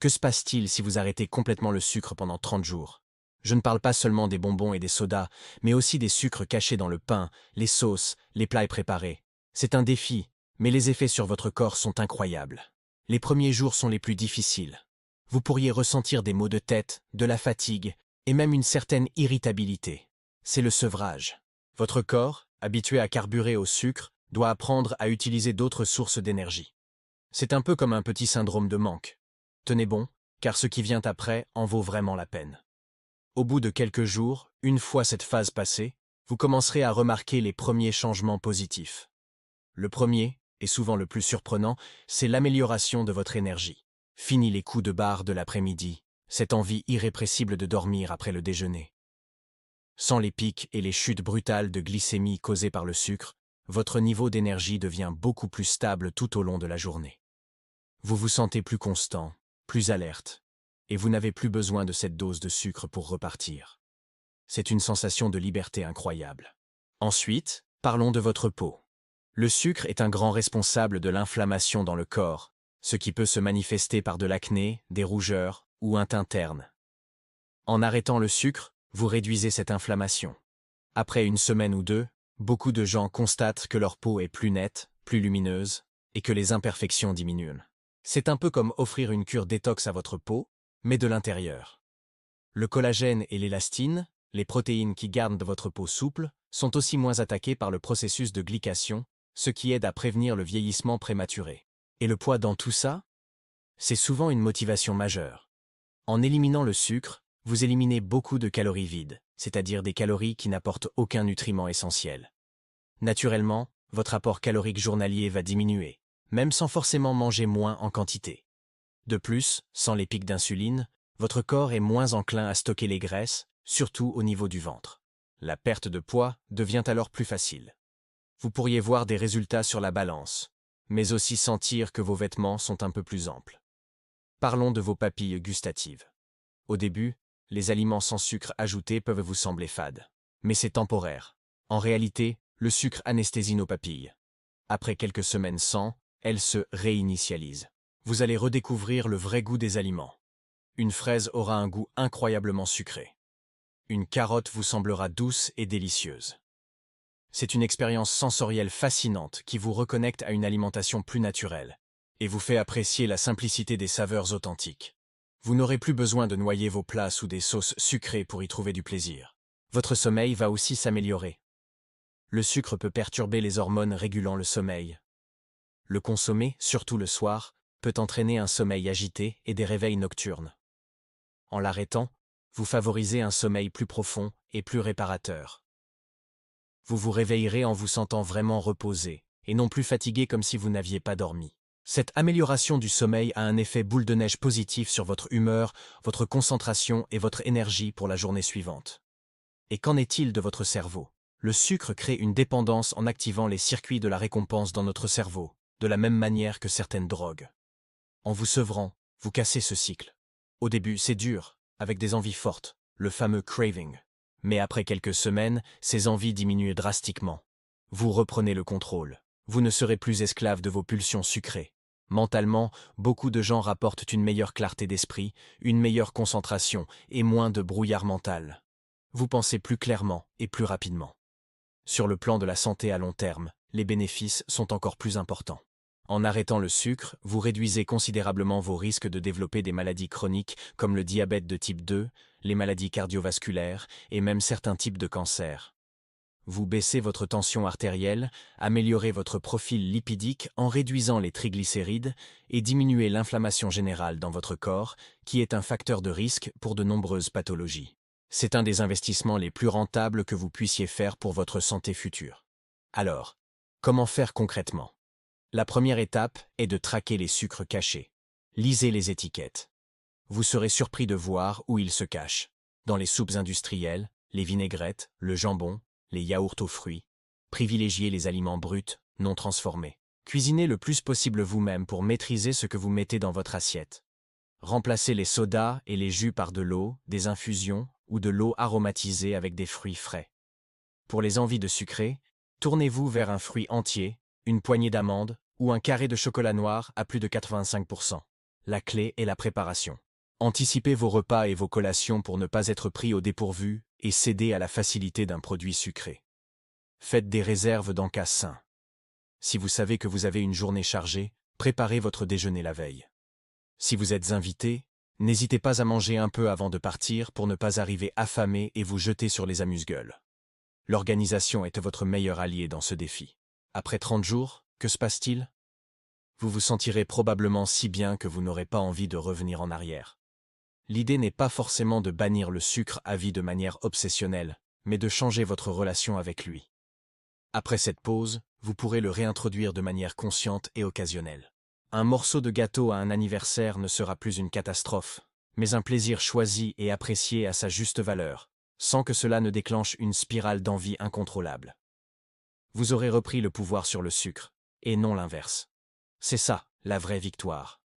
Que se passe-t-il si vous arrêtez complètement le sucre pendant 30 jours? Je ne parle pas seulement des bonbons et des sodas, mais aussi des sucres cachés dans le pain, les sauces, les plats préparés. C'est un défi, mais les effets sur votre corps sont incroyables. Les premiers jours sont les plus difficiles. Vous pourriez ressentir des maux de tête, de la fatigue, et même une certaine irritabilité. C'est le sevrage. Votre corps, habitué à carburer au sucre, doit apprendre à utiliser d'autres sources d'énergie. C'est un peu comme un petit syndrome de manque. Tenez bon, car ce qui vient après en vaut vraiment la peine. Au bout de quelques jours, une fois cette phase passée, vous commencerez à remarquer les premiers changements positifs. Le premier, et souvent le plus surprenant, c'est l'amélioration de votre énergie. Fini les coups de barre de l'après-midi, cette envie irrépressible de dormir après le déjeuner. Sans les pics et les chutes brutales de glycémie causées par le sucre, votre niveau d'énergie devient beaucoup plus stable tout au long de la journée. Vous vous sentez plus constant, plus alerte, et vous n'avez plus besoin de cette dose de sucre pour repartir. C'est une sensation de liberté incroyable. Ensuite, parlons de votre peau. Le sucre est un grand responsable de l'inflammation dans le corps, ce qui peut se manifester par de l'acné, des rougeurs ou un teint terne. En arrêtant le sucre, vous réduisez cette inflammation. Après une semaine ou deux, beaucoup de gens constatent que leur peau est plus nette, plus lumineuse, et que les imperfections diminuent. C'est un peu comme offrir une cure détox à votre peau, mais de l'intérieur. Le collagène et l'élastine, les protéines qui gardent votre peau souple, sont aussi moins attaquées par le processus de glycation, ce qui aide à prévenir le vieillissement prématuré. Et le poids dans tout ça? C'est souvent une motivation majeure. En éliminant le sucre, vous éliminez beaucoup de calories vides, c'est-à-dire des calories qui n'apportent aucun nutriment essentiel. Naturellement, votre apport calorique journalier va diminuer, même sans forcément manger moins en quantité. De plus, sans les pics d'insuline, votre corps est moins enclin à stocker les graisses, surtout au niveau du ventre. La perte de poids devient alors plus facile. Vous pourriez voir des résultats sur la balance, mais aussi sentir que vos vêtements sont un peu plus amples. Parlons de vos papilles gustatives. Au début, les aliments sans sucre ajouté peuvent vous sembler fades. Mais c'est temporaire. En réalité, le sucre anesthésie nos papilles. Après quelques semaines sans, elles se réinitialisent. Vous allez redécouvrir le vrai goût des aliments. Une fraise aura un goût incroyablement sucré. Une carotte vous semblera douce et délicieuse. C'est une expérience sensorielle fascinante qui vous reconnecte à une alimentation plus naturelle et vous fait apprécier la simplicité des saveurs authentiques. Vous n'aurez plus besoin de noyer vos plats sous des sauces sucrées pour y trouver du plaisir. Votre sommeil va aussi s'améliorer. Le sucre peut perturber les hormones régulant le sommeil. Le consommer, surtout le soir, peut entraîner un sommeil agité et des réveils nocturnes. En l'arrêtant, vous favorisez un sommeil plus profond et plus réparateur. Vous vous réveillerez en vous sentant vraiment reposé, et non plus fatigué comme si vous n'aviez pas dormi. Cette amélioration du sommeil a un effet boule de neige positif sur votre humeur, votre concentration et votre énergie pour la journée suivante. Et qu'en est-il de votre cerveau? Le sucre crée une dépendance en activant les circuits de la récompense dans notre cerveau, de la même manière que certaines drogues. En vous sevrant, vous cassez ce cycle. Au début, c'est dur, avec des envies fortes, le fameux craving. Mais après quelques semaines, ces envies diminuent drastiquement. Vous reprenez le contrôle. Vous ne serez plus esclave de vos pulsions sucrées. Mentalement, beaucoup de gens rapportent une meilleure clarté d'esprit, une meilleure concentration et moins de brouillard mental. Vous pensez plus clairement et plus rapidement. Sur le plan de la santé à long terme, les bénéfices sont encore plus importants. En arrêtant le sucre, vous réduisez considérablement vos risques de développer des maladies chroniques comme le diabète de type 2, les maladies cardiovasculaires et même certains types de cancers. Vous baissez votre tension artérielle, améliorez votre profil lipidique en réduisant les triglycérides et diminuez l'inflammation générale dans votre corps, qui est un facteur de risque pour de nombreuses pathologies. C'est un des investissements les plus rentables que vous puissiez faire pour votre santé future. Alors, comment faire concrètement? La première étape est de traquer les sucres cachés. Lisez les étiquettes. Vous serez surpris de voir où ils se cachent. Dans les soupes industrielles, les vinaigrettes, le jambon, les yaourts aux fruits. Privilégiez les aliments bruts, non transformés. Cuisinez le plus possible vous-même pour maîtriser ce que vous mettez dans votre assiette. Remplacez les sodas et les jus par de l'eau, des infusions ou de l'eau aromatisée avec des fruits frais. Pour les envies de sucré, tournez-vous vers un fruit entier, une poignée d'amandes ou un carré de chocolat noir à plus de 85%. la clé est la préparation. Anticipez vos repas et vos collations pour ne pas être pris au dépourvu et céder à la facilité d'un produit sucré. Faites des réserves d'encas sains. Si vous savez que vous avez une journée chargée, préparez votre déjeuner la veille. Si vous êtes invité, n'hésitez pas à manger un peu avant de partir pour ne pas arriver affamé et vous jeter sur les amuse-gueules. L'organisation est votre meilleur allié dans ce défi. Après 30 jours, que se passe-t-il? Vous vous sentirez probablement si bien que vous n'aurez pas envie de revenir en arrière. L'idée n'est pas forcément de bannir le sucre à vie de manière obsessionnelle, mais de changer votre relation avec lui. Après cette pause, vous pourrez le réintroduire de manière consciente et occasionnelle. Un morceau de gâteau à un anniversaire ne sera plus une catastrophe, mais un plaisir choisi et apprécié à sa juste valeur, sans que cela ne déclenche une spirale d'envie incontrôlable. Vous aurez repris le pouvoir sur le sucre, et non l'inverse. C'est ça, la vraie victoire.